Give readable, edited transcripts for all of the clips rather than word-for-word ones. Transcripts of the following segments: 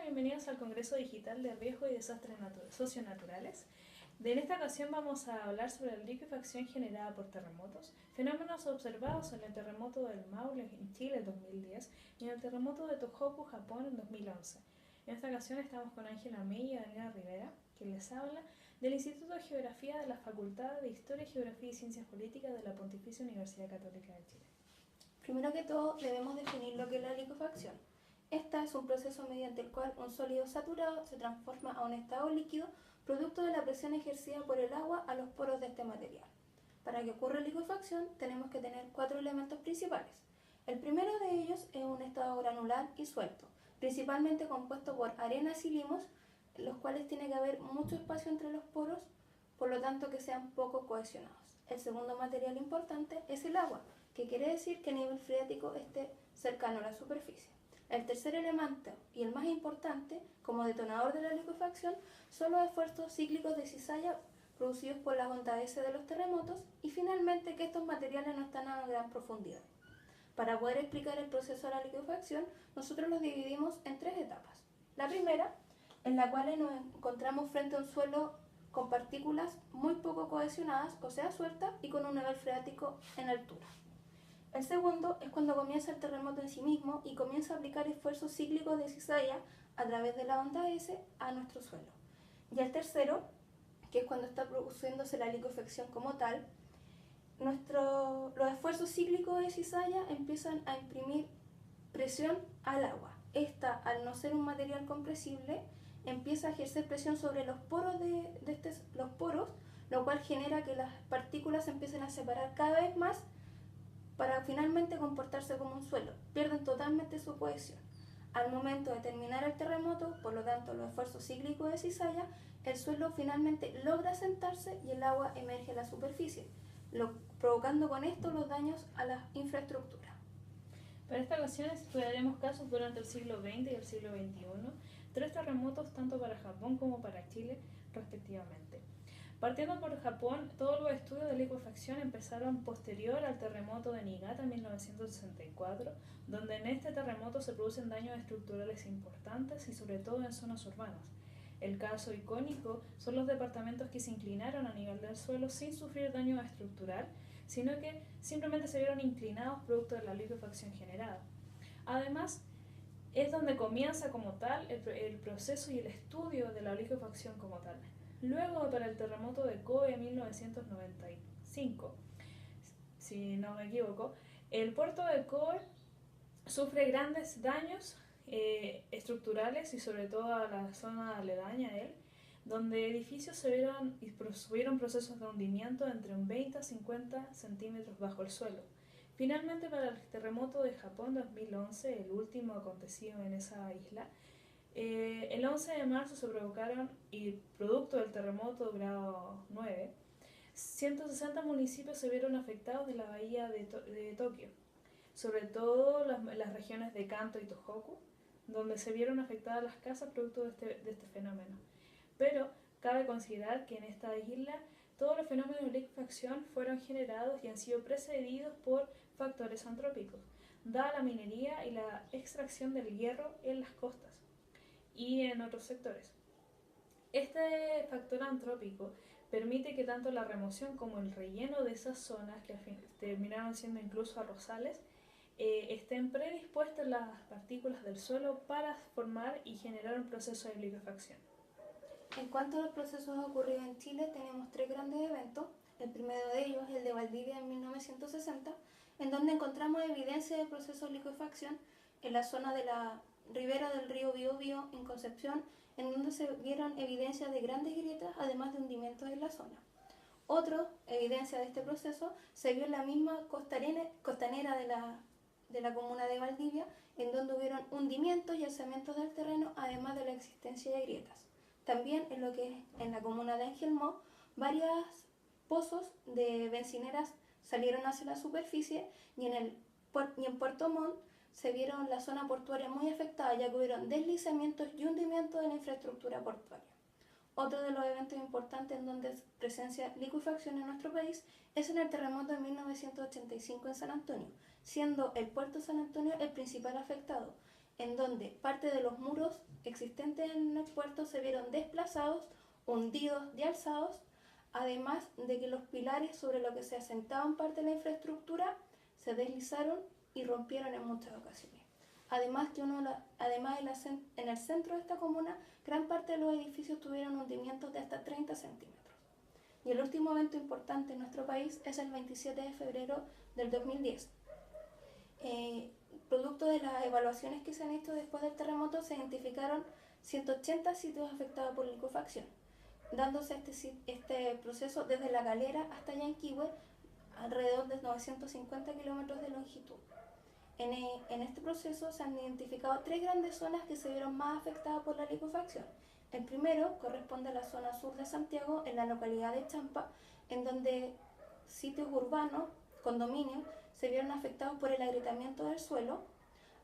bienvenidos al Congreso Digital de Riesgo y Desastres Socionaturales. En esta ocasión vamos a hablar sobre la liquefacción generada por terremotos, fenómenos observados en el terremoto del Maule en Chile en 2010 y en el terremoto de Tohoku, Japón en 2011. En esta ocasión estamos con Ángela May y Daniela Rivera, que les habla del Instituto de Geografía de la Facultad de Historia, Geografía y Ciencias Políticas de la Pontificia Universidad Católica de Chile. Primero que todo, debemos definir lo que es la liquefacción. Esta es un proceso mediante el cual un sólido saturado se transforma a un estado líquido producto de la presión ejercida por el agua a los poros de este material. Para que ocurra liquefacción tenemos que tener 4 elementos principales. El primero de ellos es un estado granular y suelto, principalmente compuesto por arenas y limos, los cuales tiene que haber mucho espacio entre los poros, por lo tanto que sean poco cohesionados. El segundo material importante es el agua, que quiere decir que el nivel freático esté cercano a la superficie. El tercer elemento, y el más importante, como detonador de la liquefacción, son los esfuerzos cíclicos de cizalla producidos por las ondas S de los terremotos, y finalmente que estos materiales no están a gran profundidad. Para poder explicar el proceso de la liquefacción, nosotros los dividimos en 3 etapas. La primera, en la cual nos encontramos frente a un suelo con partículas muy poco cohesionadas, o sea sueltas, y con un nivel freático en altura. El segundo es cuando comienza el terremoto en sí mismo y comienza a aplicar esfuerzos cíclicos de cizalla a través de la onda S a nuestro suelo. Y el tercero, que es cuando está produciéndose la liquefacción como tal, los esfuerzos cíclicos de cizalla empiezan a imprimir presión al agua. Esta, al no ser un material compresible, empieza a ejercer presión sobre los poros los poros, lo cual genera que las partículas se empiecen a separar cada vez más para finalmente comportarse como un suelo. Pierden totalmente su cohesión. Al momento de terminar el terremoto, por lo tanto los esfuerzos cíclicos de cizalla, el suelo finalmente logra sentarse y el agua emerge a la superficie, provocando con esto los daños a la infraestructura. Para esta ocasión estudiaremos casos durante el siglo XX y el siglo XXI, 3 terremotos tanto para Japón como para Chile, respectivamente. Partiendo por Japón, todos los estudios de liquefacción empezaron posterior al terremoto de Niigata en 1964, donde en este terremoto se producen daños estructurales importantes y sobre todo en zonas urbanas. El caso icónico son los departamentos que se inclinaron a nivel del suelo sin sufrir daño estructural, sino que simplemente se vieron inclinados producto de la liquefacción generada. Además, es donde comienza como tal el proceso y el estudio de la liquefacción como tal. Luego, para el terremoto de Kobe en 1995, si no me equivoco, el puerto de Kobe sufre grandes daños estructurales y sobre todo a la zona aledaña a él, donde edificios sufrieron procesos de hundimiento entre un 20 a 50 centímetros bajo el suelo. Finalmente, para el terremoto de Japón 2011, el último acontecido en esa isla, el 11 de marzo se provocaron, y producto del terremoto grado 9, 160 municipios se vieron afectados de la bahía de Tokio, sobre todo las regiones de Kanto y Tohoku, donde se vieron afectadas las casas producto de este fenómeno. Pero cabe considerar que en esta isla todos los fenómenos de liquefacción fueron generados y han sido precedidos por factores antrópicos, dada la minería y la extracción del hierro en las costas y en otros sectores. Este factor antrópico permite que tanto la remoción como el relleno de esas zonas, que al fin terminaron siendo incluso arrozales, estén predispuestas las partículas del suelo para formar y generar un proceso de liquefacción. En cuanto a los procesos ocurridos en Chile, tenemos 3 grandes eventos. El primero de ellos es el de Valdivia en 1960, en donde encontramos evidencia de procesos de liquefacción en la zona de la ribera del río Biobío en Concepción, en donde se vieron evidencias de grandes grietas, además de hundimientos en la zona. Otra evidencia de este proceso se vio en la misma costanera de la comuna de Valdivia, en donde hubieron hundimientos y alzamientos del terreno, además de la existencia de grietas. También en lo que es en la comuna de Angelmó, varios pozos de bencineras salieron hacia la superficie y en Puerto Montt se vieron la zona portuaria muy afectada, ya que hubieron deslizamientos y hundimientos de la infraestructura portuaria. Otro de los eventos importantes en donde presencia liquefacción en nuestro país es en el terremoto de 1985 en San Antonio, siendo el puerto de San Antonio el principal afectado. en donde parte de los muros existentes en el puerto se vieron desplazados, hundidos y alzados, además de que los pilares sobre los que se asentaban parte de la infraestructura se deslizaron y rompieron en muchas ocasiones. Además, en el centro de esta comuna, gran parte de los edificios tuvieron hundimientos de hasta 30 centímetros. Y el último evento importante en nuestro país es el 27 de febrero del 2010. Producto de las evaluaciones que se han hecho después del terremoto, se identificaron 180 sitios afectados por liquefacción, dándose este proceso desde La Calera hasta Yanquihue, alrededor de 950 kilómetros de longitud. En este proceso se han identificado 3 grandes zonas que se vieron más afectadas por la liquefacción. El primero corresponde a la zona sur de Santiago, en la localidad de Champa, en donde sitios urbanos, condominios, se vieron afectados por el agrietamiento del suelo,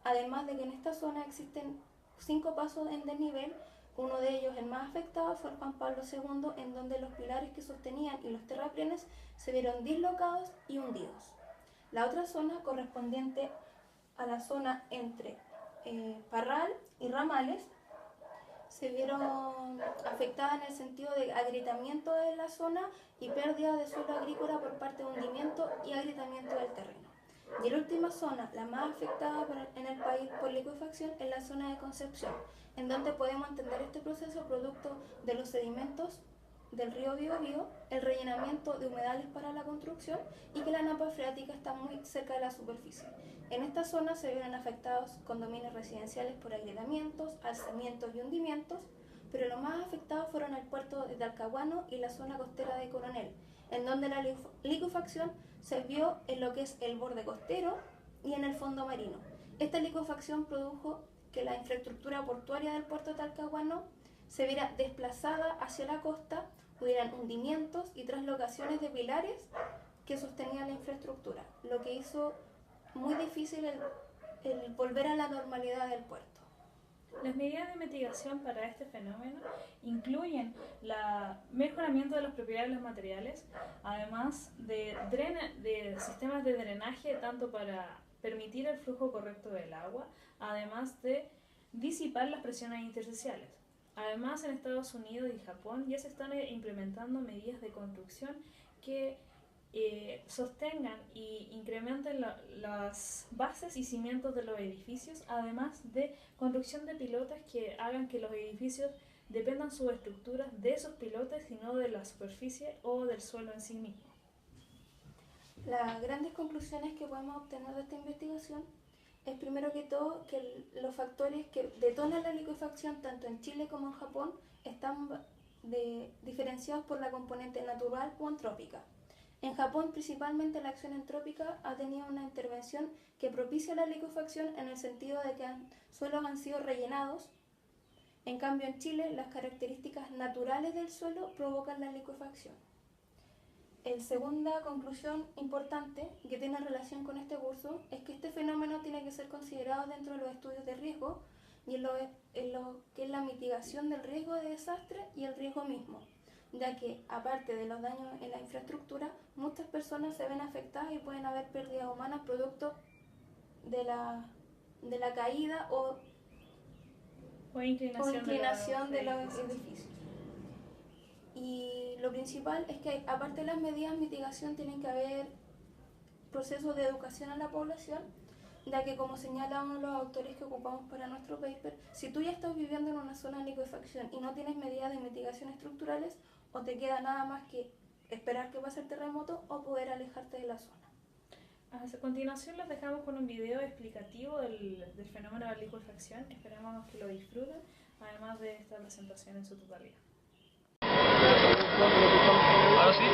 además de que en esta zona existen 5 pasos en desnivel. Uno de ellos, el más afectado, fue el Juan Pablo II, en donde los pilares que sostenían y los terraplenes se vieron dislocados y hundidos. La otra zona, correspondiente a la zona entre Parral y Ramales, se vieron afectadas en el sentido de agrietamiento de la zona y pérdida de suelo agrícola por parte de hundimiento y agrietamiento del terreno. Y la última zona, la más afectada en el país por liquefacción, es la zona de Concepción, en donde podemos entender este proceso producto de los sedimentos del río Biobío, el rellenamiento de humedales para la construcción y que la napa freática está muy cerca de la superficie. En esta zona se vieron afectados condominios residenciales por agrietamientos, alzamientos y hundimientos, pero los más afectados fueron el puerto de Talcahuano y la zona costera de Coronel, en donde la liquefacción se vio en lo que es el borde costero y en el fondo marino. Esta liquefacción produjo que la infraestructura portuaria del puerto de Talcahuano se viera desplazada hacia la costa, hubieran hundimientos y traslocaciones de pilares que sostenían la infraestructura, lo que hizo muy difícil el volver a la normalidad del puerto. Las medidas de mitigación para este fenómeno incluyen el mejoramiento de las propiedades de los materiales, además de sistemas de drenaje, tanto para permitir el flujo correcto del agua, además de disipar las presiones intersticiales. Además, en Estados Unidos y Japón ya se están implementando medidas de construcción que sostengan y incrementen las bases y cimientos de los edificios, además de construcción de pilotes que hagan que los edificios dependan sus estructuras de esos pilotes y no de la superficie o del suelo en sí mismo. Las grandes conclusiones que podemos obtener de esta investigación es, primero que todo, que los factores que detonan la liquefacción tanto en Chile como en Japón están diferenciados por la componente natural o antrópica. En Japón, principalmente, la acción entrópica ha tenido una intervención que propicia la liquefacción en el sentido de que suelos han sido rellenados. En cambio, en Chile, las características naturales del suelo provocan la liquefacción. La segunda conclusión importante que tiene relación con este curso es que este fenómeno tiene que ser considerado dentro de los estudios de riesgo y en lo que es la mitigación del riesgo de desastre y el riesgo mismo, ya que aparte de los daños en la infraestructura, muchas personas se ven afectadas y pueden haber pérdidas humanas producto de la caída o inclinación de los edificios. Y lo principal es que, aparte de las medidas de mitigación, tienen que haber procesos de educación a la población, ya que, como señala uno de los autores que ocupamos para nuestro paper, si tú ya estás viviendo en una zona de liquefacción y no tienes medidas de mitigación estructurales, o te queda nada más que esperar que pase el terremoto o poder alejarte de la zona. A continuación les dejamos con un video explicativo del fenómeno de la liquefacción. Esperamos que lo disfruten, además de esta presentación en su totalidad. Ahora sí.